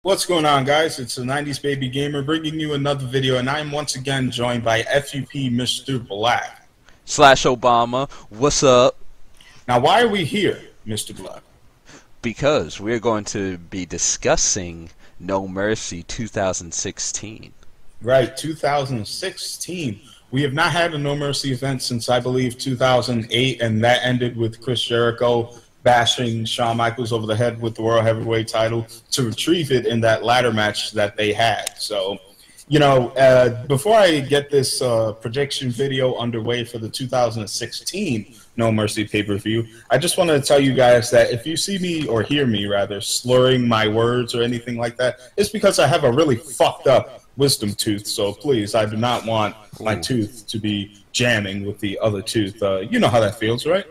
What's going on, guys? It's the 90s Baby Gamer bringing you another video, and I'm once again joined by FUPMrBlack. Slash Obama, what's up? Now, why are we here, Mr. Black? Because we're going to be discussing No Mercy 2016. Right, 2016. We have not had a No Mercy event since, I believe, 2008, and that ended with Chris Jericho bashing Shawn Michaels over the head with the World Heavyweight title to retrieve it in that ladder match that they had. So, before I get this prediction video underway for the 2016 No Mercy pay-per-view, I just want to tell you guys that if you see me, or hear me rather, slurring my words or anything like that, it's because I have a really fucked up wisdom tooth. So please, I do not want my tooth to be jamming with the other tooth. You know how that feels, right?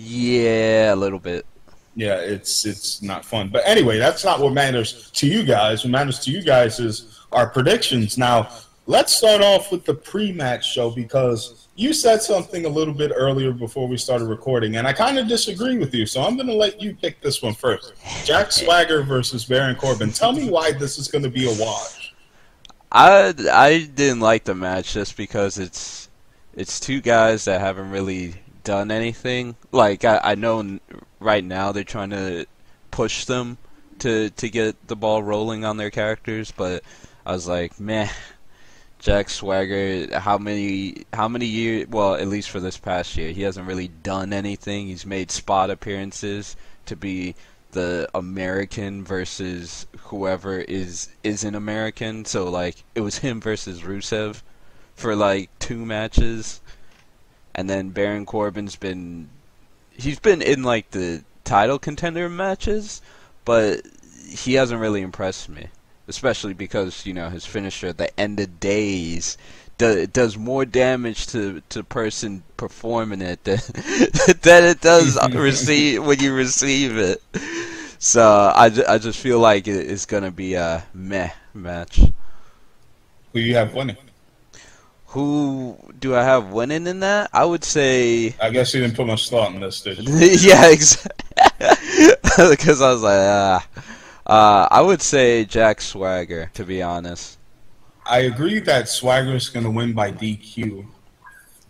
Yeah, a little bit. Yeah, it's not fun. But anyway, that's not what matters to you guys. What matters to you guys is our predictions. Now, let's start off with the pre-match show, because you said something a little bit earlier before we started recording, and I kind of disagree with you, so I'm going to let you pick this one first. Jack Swagger versus Baron Corbin. Tell me why this is going to be a wash. I didn't like the match just because it's two guys that haven't really done anything. Like, I know right now they're trying to push them to get the ball rolling on their characters, but I was like, meh. Jack Swagger, how many years, well, at least for this past year, he hasn't really done anything. He's made spot appearances to be the American versus whoever isn't American. So, like, it was him versus Rusev for like 2 matches. And then Baron Corbin's he's been in like the title contender matches, but he hasn't really impressed me. Especially because, you know, his finisher, the end of days, does more damage to person performing it than it does when you receive it. So I just feel like it's gonna be a meh match. Who you have winning? Who do I have winning in that? I would say. I guess you didn't put much thought in this, did you? Yeah, exactly. Because I was like, I would say Jack Swagger, to be honest. I agree that Swagger is going to win by DQ.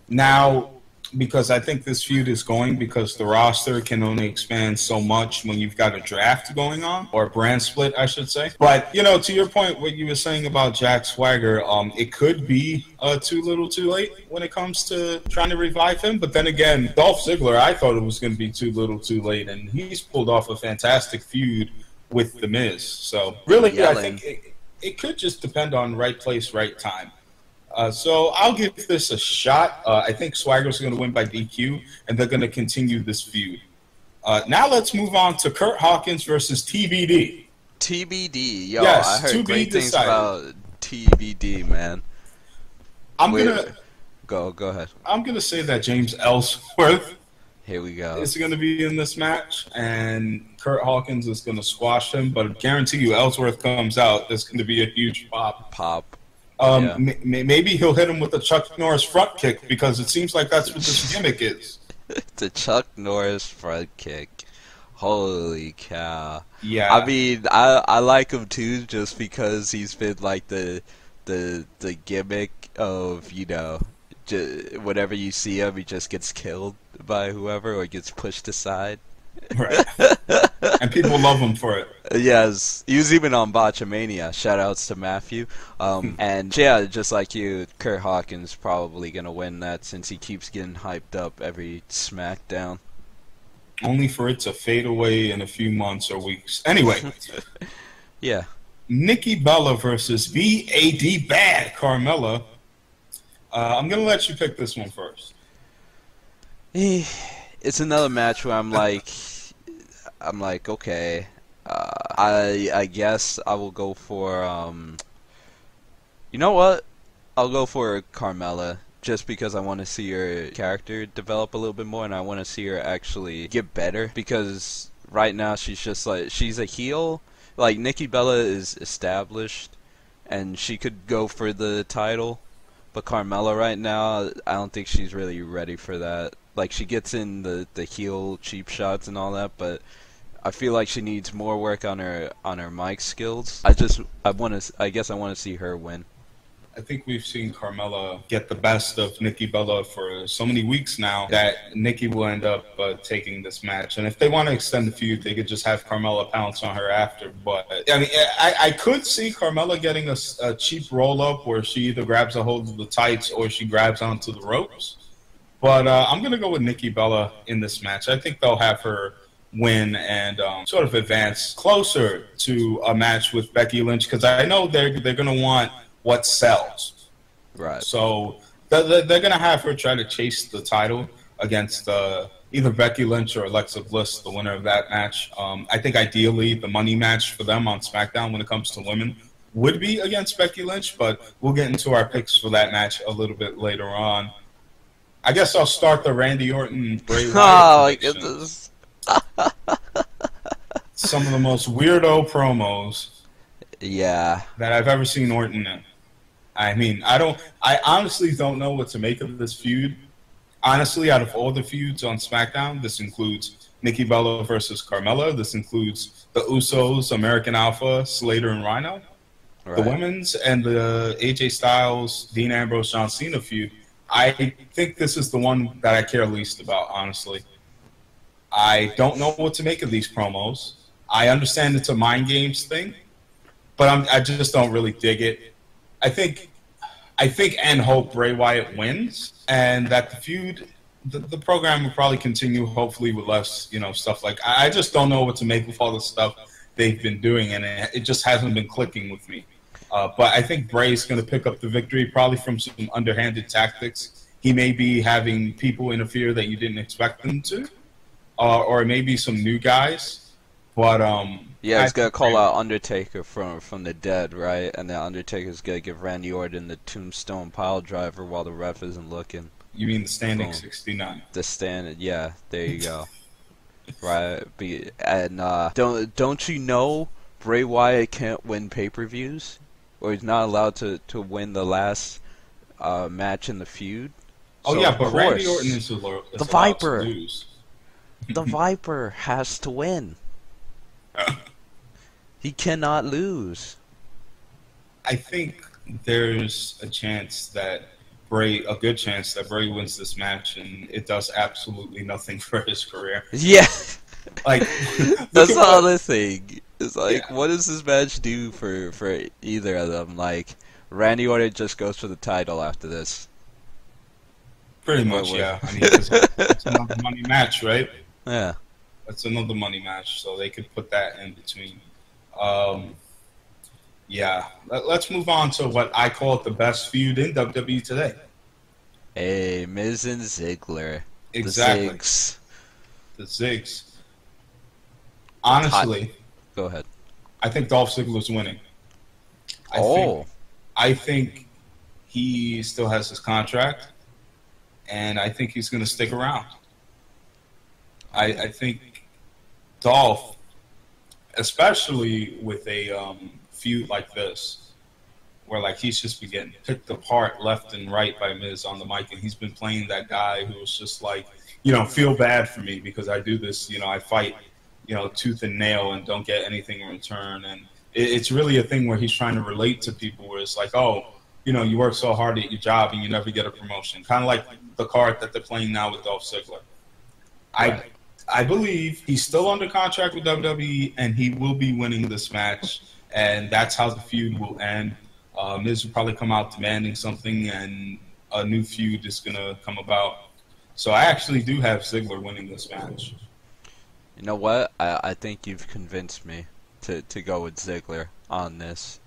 Now, because I think this feud is going because the roster can only expand so much when you've got a draft going on, or a brand split, I should say. But, you know, to your point, what you were saying about Jack Swagger, it could be too little too late when it comes to trying to revive him. But then again, Dolph Ziggler, I thought it was going to be too little too late, and he's pulled off a fantastic feud with The Miz. So, really, I think it could just depend on right place, right time. So I'll give this a shot. I think Swagger's going to win by DQ, and they're going to continue this feud. Now let's move on to Kurt Hawkins versus TBD. TBD, yo, yes, I heard great things about TBD, man. Go ahead. I'm gonna say that James Ellsworth Here we go. is going to be in this match, and Kurt Hawkins is going to squash him. But I guarantee you, Ellsworth comes out, there's going to be a huge pop. Yeah. Maybe he'll hit him with a Chuck Norris front kick, because it seems like that's what this gimmick is. The Chuck Norris front kick. Holy cow. Yeah. I mean, I like him too, just because he's been like the gimmick of, you know, whenever you see him, he just gets killed by whoever or gets pushed aside. Right. And people love him for it. Yes, he was even on Botchamania. Shout outs to Matthew. And yeah, just like you, Kurt Hawkins probably gonna win that, since he keeps getting hyped up every SmackDown. Only for it to fade away in a few months or weeks. Anyway. Yeah. Nikki Bella versus B.A.D. Bad Carmella. I'm gonna let you pick this one first. It's another match where I'm like, okay, I guess I will go for, you know what? I'll go for Carmella, just because I want to see her character develop a little bit more, and I want to see her actually get better, because right now she's just like, she's a heel. Like, Nikki Bella is established, and she could go for the title, but Carmella right now, I don't think she's really ready for that. Like, she gets in the heel cheap shots and all that, but I feel like she needs more work on her mic skills. I guess I want to see her win. I think we've seen Carmella get the best of Nikki Bella for so many weeks now that Nikki will end up taking this match. And if they want to extend the feud, they could just have Carmella pounce on her after. But I mean, I could see Carmella getting a cheap roll up where she either grabs a hold of the tights or she grabs onto the ropes. But I'm going to go with Nikki Bella in this match. I think they'll have her win and sort of advance closer to a match with Becky Lynch, because I know they're going to want what sells. Right. So they're going to have her try to chase the title against either Becky Lynch or Alexa Bliss, the winner of that match. I think ideally the money match for them on SmackDown when it comes to women would be against Becky Lynch, but we'll get into our picks for that match a little bit later on. I guess I'll start the Randy Orton Bray Wyatt. Oh my goodness. Some of the most weirdo promos that I've ever seen Orton in. I mean, I honestly don't know what to make of this feud. Honestly, out of all the feuds on SmackDown, this includes Nikki Bella versus Carmella. This includes the Usos, American Alpha, Slater, and Rhino. Right. The women's and the AJ Styles, Dean Ambrose, John Cena feud. I think this is the one that I care least about, honestly. I don't know what to make of these promos. I understand it's a mind games thing, but I just don't really dig it. I think and hope Bray Wyatt wins, and that the feud, the program will probably continue, hopefully with less, stuff like. I just don't know what to make of all the stuff they've been doing, and it just hasn't been clicking with me. But I think Bray's going to pick up the victory, probably from some underhanded tactics. He may be having people interfere that you didn't expect them to, or maybe some new guys. But yeah, he's gonna call out Undertaker from the dead, right? And then Undertaker's gonna give Randy Orton the Tombstone Pile Driver while the ref isn't looking. You mean the Standing 69? The standing, yeah. There you go. Right, and don't you know Bray Wyatt can't win pay-per-views, or he's not allowed to win the last match in the feud? Oh so yeah, but Randy Orton is the Viper. To lose. The Viper has to win. He cannot lose. I think there's a good chance that Bray wins this match, and it does absolutely nothing for his career. Yeah, like that's the other thing. It's like, what does this match do for either of them? Like, Randy Orton just goes for the title after this. Pretty much, yeah. I mean, it's another money match, right? Yeah. That's another money match, so they could put that in between. Yeah. Let's move on to what I call the best feud in WWE today. Hey, Miz and Ziggler. Exactly. The Zigs. Honestly. Go ahead. I think Dolph Ziggler's winning. I think he still has his contract, and I think he's going to stick around. I think Dolph, especially with a feud like this, where like he's just been getting picked apart left and right by Miz on the mic, and he's been playing that guy who was just like, feel bad for me because I do this, I fight, tooth and nail and don't get anything in return. And it's really a thing where he's trying to relate to people where it's like, oh, you work so hard at your job and you never get a promotion. Kind of like the card that they're playing now with Dolph Ziggler. Right. I believe he's still under contract with WWE, and he will be winning this match, and that's how the feud will end. Miz will probably come out demanding something, and a new feud is going to come about. So I actually do have Ziggler winning this match. You know what? I think you've convinced me to go with Ziggler on this.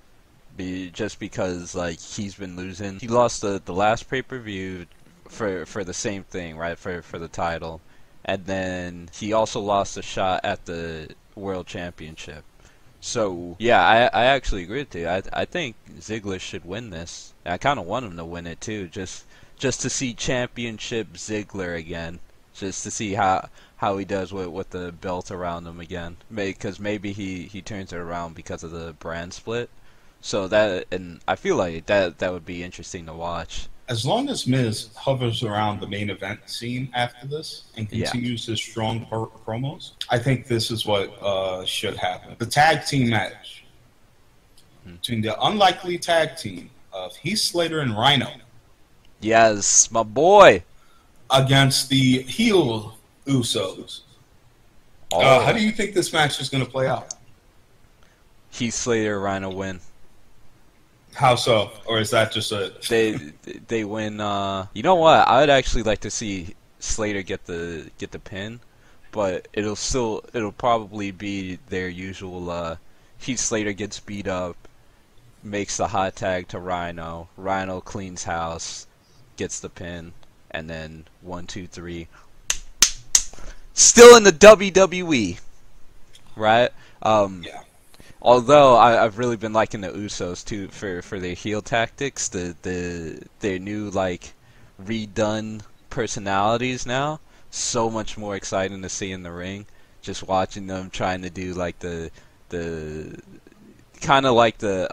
Just because, like, he's been losing. He lost the last pay-per-view for the same thing, right? For the title. And then he also lost a shot at the World Championship. So, yeah, I actually agree with you. I think Ziggler should win this. I kind of want him to win it, too. Just to see Championship Ziggler again. Just to see how he does with the belt around him again. Because maybe he turns it around because of the brand split. So and I feel like that would be interesting to watch. as long as Miz hovers around the main event scene after this and Yeah. continues his strong promos, I think this is what should happen. The tag team match between the unlikely tag team of Heath Slater and Rhino Yes, my boy. against the heel Usos. Oh. How do you think this match is going to play out? Heath Slater, Rhino win. How so? Or is that just a... They win. You know what? I would actually like to see Slater get the pin, but it'll probably be their usual. Heath Slater gets beat up, makes the hot tag to Rhino. Rhino cleans house, gets the pin, and then 1, 2, 3. Still in the WWE, right? Yeah. Although I've really been liking the Usos too for their heel tactics, their new like redone personalities now. So much more exciting to see in the ring. Just watching them trying to do like the kind of like the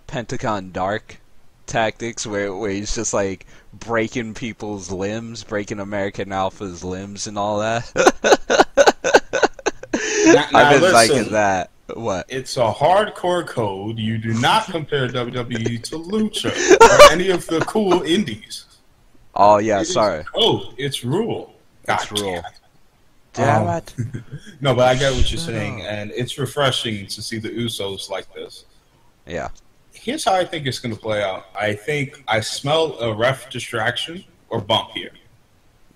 Pentagon Dark tactics where he's just like breaking people's limbs, breaking American Alpha's limbs and all that. Now, I've been listen, liking that. What? it's a hardcore code. You do not compare WWE to Lucha or any of the cool indies. Oh yeah, It sorry. is code. It's rule. It's God rule. damn. Damn it. No, but I get what you're saying, and it's refreshing to see the Usos like this. Yeah. Here's how I think it's going to play out. I think I smell a ref distraction or bump here.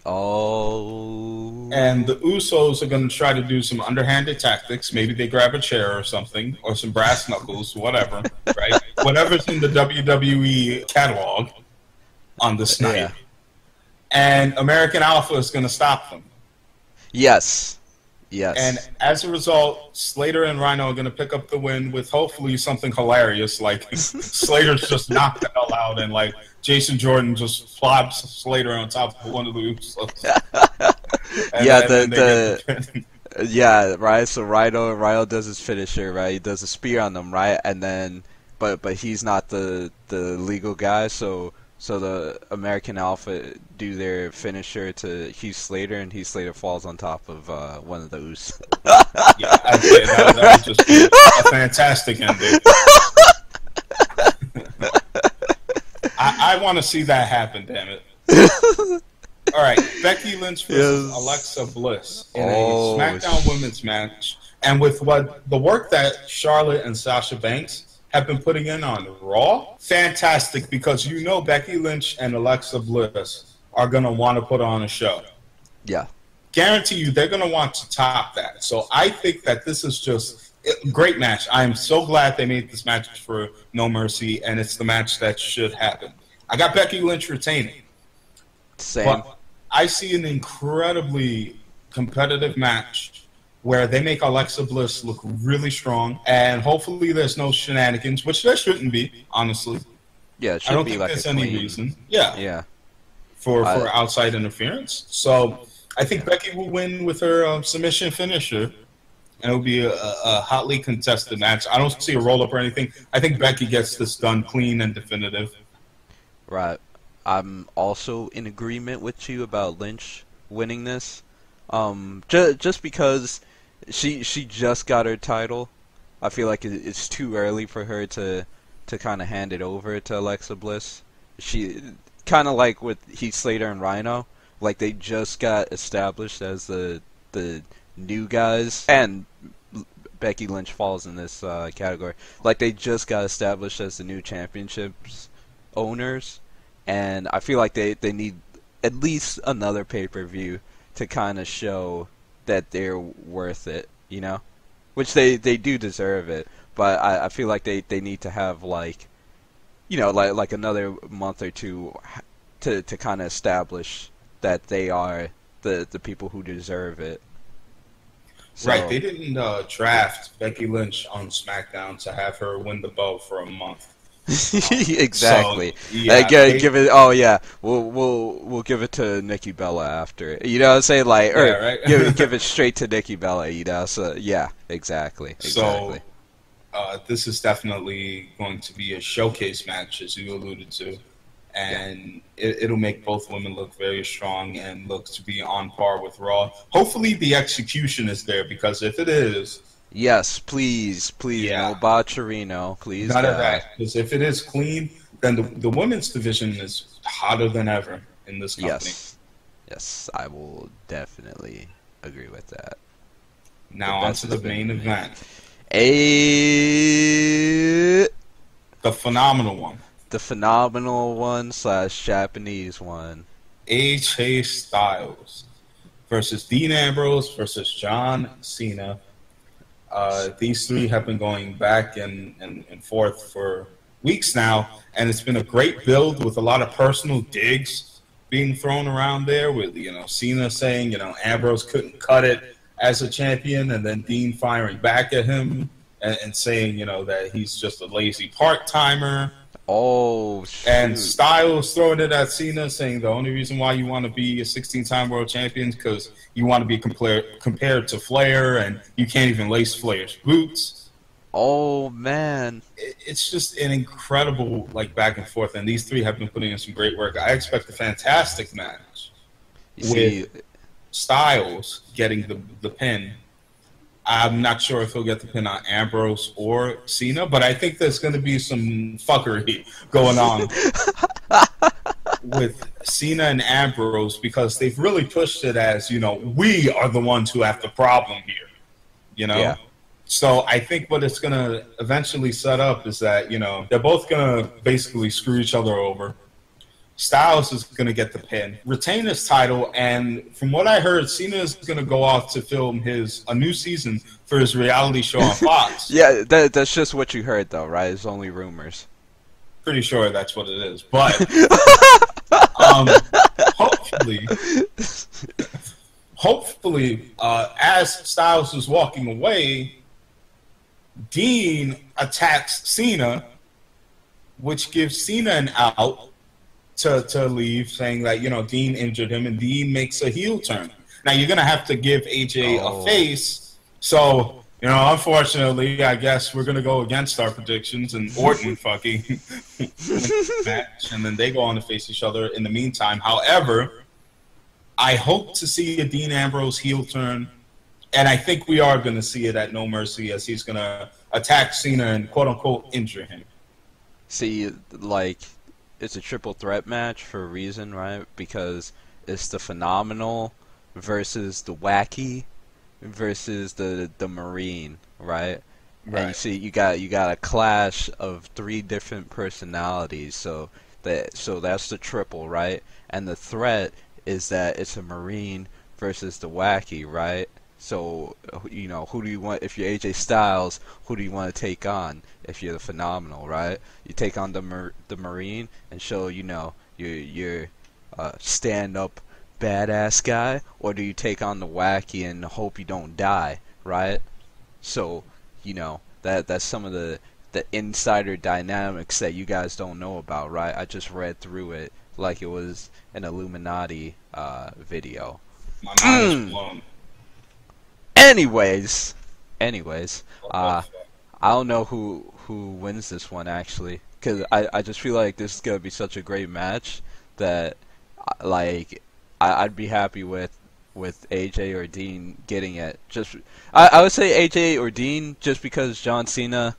Oh. And the Usos are going to try to do some underhanded tactics. Maybe they grab a chair or something, or some brass knuckles, whatever, right? Whatever's in the WWE catalog on this night. Yeah. And American Alpha is going to stop them. Yes. Yes. And as a result, Slater and Rhino are going to pick up the win with hopefully something hilarious, like Slater's just knocked the hell out, and like Jason Jordan just flops Slater on top of one of the Usos. Yeah, right. So Rhino does his finisher, right? He does a spear on them, right? And then, but he's not the legal guy, so the American Alpha do their finisher to Heath Slater, and Heath Slater falls on top of one of those. Yeah, I'd say that would just be a fantastic ending. I want to see that happen, damn it. All right, Becky Lynch versus Alexa Bliss in a SmackDown Women's match, and with the work that Charlotte and Sasha Banks have been putting in on Raw, fantastic, because you know Becky Lynch and Alexa Bliss are going to want to put on a show. Yeah. Guarantee you they're going to want to top that. So I think that this is just a great match. I am so glad they made this match for No Mercy, and it's the match that should happen. I got Becky Lynch retaining. Same. But I see an incredibly competitive match where they make Alexa Bliss look really strong, and hopefully there's no shenanigans, which there shouldn't be, honestly. Yeah, it should I don't be think like there's a any clean. reason. Yeah. Yeah. For outside interference. So I think Becky will win with her submission finisher, and it'll be a hotly contested match. I don't see a roll-up or anything. I think Becky gets this done clean and definitive. Right. I'm also in agreement with you about Lynch winning this. Just because she just got her title, I feel like it's too early for her to kind of hand it over to Alexa Bliss. She kind of like with Heath Slater and Rhino, like they just got established as the new guys, and Becky Lynch falls in this category. Like they just got established as the new championships owners, and I feel like they need at least another pay-per-view to kind of show that they're worth it, you know? Which they do deserve it, but I feel like they need to have like, you know, like another month or two to kind of establish that they are the people who deserve it. So, Right, they didn't draft Becky Lynch on SmackDown to have her win the belt for a month. exactly. So, yeah, give it. Oh yeah, we'll give it to Nikki Bella after. You know what I'm saying? Like, Yeah, right? give it straight to Nikki Bella. You know? So yeah, exactly. So this is definitely going to be a showcase match, as you alluded to. And it'll make both women look very strong and look to be on par with Raw. Hopefully the execution is there, because if it is... Yes, please, no botcherino, please. None of that. Because if it is clean, then the women's division is hotter than ever in this company. Yes, I will definitely agree with that. Now on to the main event. The phenomenal one. The phenomenal one / Japanese one. AJ Styles versus Dean Ambrose versus John Cena. These three have been going back and forth for weeks now, and it's been a great build with a lot of personal digs being thrown around there, with Cena saying Ambrose couldn't cut it as a champion, and then Dean firing back at him and saying that he's just a lazy part-timer. Oh, shoot. And Styles throwing it at Cena, saying the only reason why you want to be a 16-time world champion is because you want to be compared to Flair, and you can't even lace Flair's boots. Oh, man. It's just an incredible back and forth, and these three have been putting in some great work. I expect a fantastic match with Styles getting the pin. I'm not sure if he'll get the pin on Ambrose or Cena, but I think there's going to be some fuckery going on with Cena and Ambrose, because they've really pushed it as, we are the ones who have the problem here, Yeah. So I think what it's going to eventually set up is that, they're both going to basically screw each other over. Styles is going to get the pin, retain his title, and from what I heard, Cena is going to go off to film a new season for his reality show on Fox. Yeah, that's just what you heard, though, right? It's only rumors. Pretty sure that's what it is, but hopefully, as Styles is walking away, Dean attacks Cena, which gives Cena an out to leave, saying that, Dean injured him, and Dean makes a heel turn. Now, you're going to have to give AJ a face, so, unfortunately, I guess we're going to go against our predictions, and Orton fucking match, and then they go on to face each other in the meantime. However, I hope to see a Dean Ambrose heel turn, and I think we are going to see it at No Mercy, as he's going to attack Cena and, quote-unquote, injure him. See, it's a triple threat match for a reason, right? Because it's the phenomenal versus the wacky versus the Marine, right? And you see, you got a clash of three different personalities, so that's the triple, right? And the threat is that it's a Marine versus the wacky, right? So, who do you want? If you're AJ Styles, who do you want to take on? If you're the phenomenal, right? You take on the Marine and show, you're stand-up badass guy, or do you take on the wacky and hope you don't die, right? So, that's some of the insider dynamics that you guys don't know about, right? I just read through it like it was an Illuminati video. My mind is blown. Anyways, I don't know who wins this one, actually, because I just feel like this is gonna be such a great match that I'd be happy with AJ or Dean getting it. I would say AJ or Dean, just because John Cena,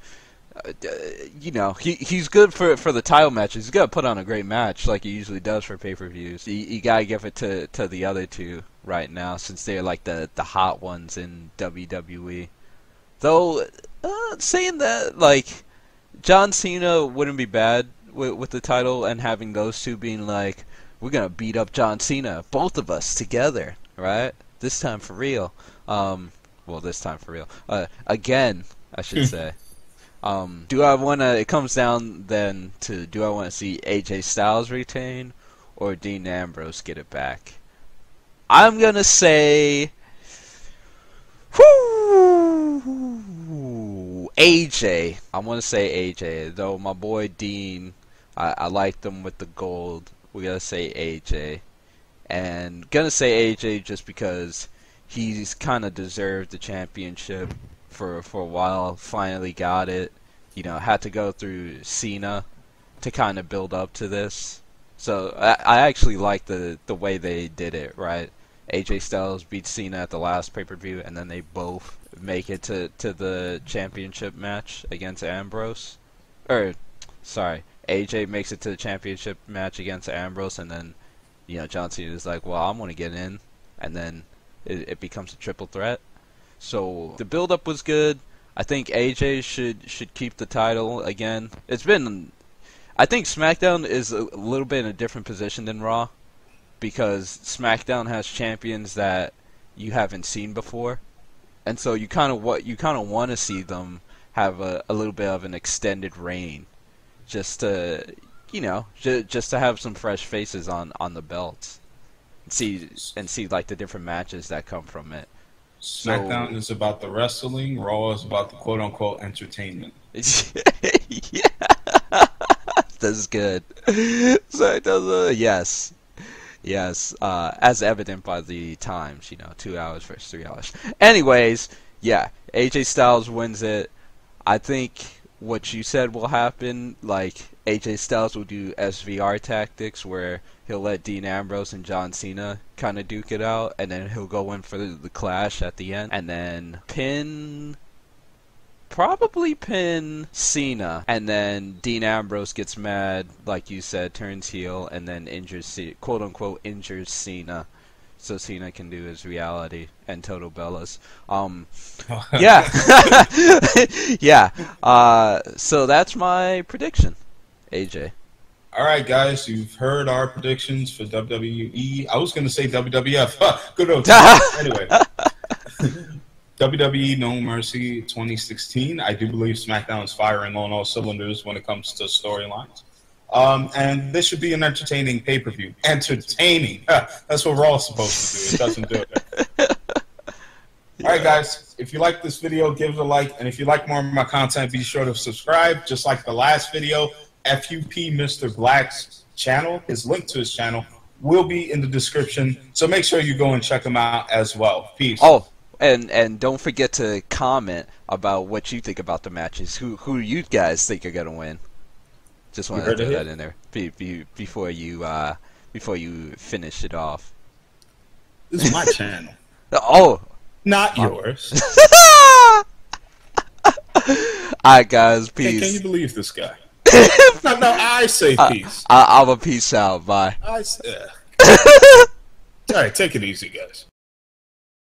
he's good for the title matches. He's gonna put on a great match like he usually does for pay-per-views. You gotta give it to the other two right now, since they're the hot ones in WWE. Though, saying that, John Cena wouldn't be bad with the title, and having those two being we're gonna beat up John Cena, both of us together, right? This time for real. This time for real. Again, I should say. Do I want to? It comes down then to, do I want to see AJ Styles retain or Dean Ambrose get it back? I'm gonna say, AJ. I want to say AJ, though my boy Dean, I liked him with the gold. We gotta say AJ, and gonna say AJ just because he's kind of deserved the championship for a while. Finally got it. You know, had to go through Cena to kind of build up to this. So I actually like the way they did it, right? AJ Styles beats Cena at the last pay-per-view, and then they both make it to the championship match against Ambrose. Or, sorry, AJ makes it to the championship match against Ambrose, and then, you know, John Cena is like, well, I'm going to get in, and then it becomes a triple threat. So the build-up was good. I think AJ should keep the title again. It's been... I think SmackDown is a little bit in a different position than Raw, because SmackDown has champions that you haven't seen before, and so you kind of want to see them have a little bit of an extended reign, just to, you know, just to have some fresh faces on the belts, and see like the different matches that come from it. SmackDown is about the wrestling. Raw is about the quote unquote entertainment. Yeah. That's good. So yes, as evident by the times, you know, 2 hours versus 3 hours. Anyways, yeah, AJ Styles wins it. I think what you said will happen. Like, AJ Styles will do SVR tactics where he'll let Dean Ambrose and John Cena kind of duke it out, and then he'll go in for the clash at the end, and then probably pin Cena, and then Dean Ambrose gets mad, like you said, turns heel, and then quote unquote injures Cena, so Cena can do his reality and Total Bellas. Yeah, yeah. So that's my prediction, AJ. All right, guys, you've heard our predictions for WWE. I was going to say WWF. Good old time. Anyway. WWE No Mercy 2016. I do believe SmackDown is firing on all cylinders when it comes to storylines. And this should be an entertaining pay-per-view. Entertaining. That's what Raw is supposed to do. It doesn't do it. All right, guys. If you like this video, give it a like. And if you like more of my content, be sure to subscribe. Just like the last video, FUPMrBlack's channel, his link to his channel, will be in the description. So make sure you go and check him out as well. Peace. Oh. And don't forget to comment about what you think about the matches. Who you guys think are gonna win? Just want to throw that in there before you finish it off. This is my channel. Oh, not yours. Alright, guys, peace. Can you believe this guy? No, I say peace. I'm a peace out. Bye. All right, take it easy, guys.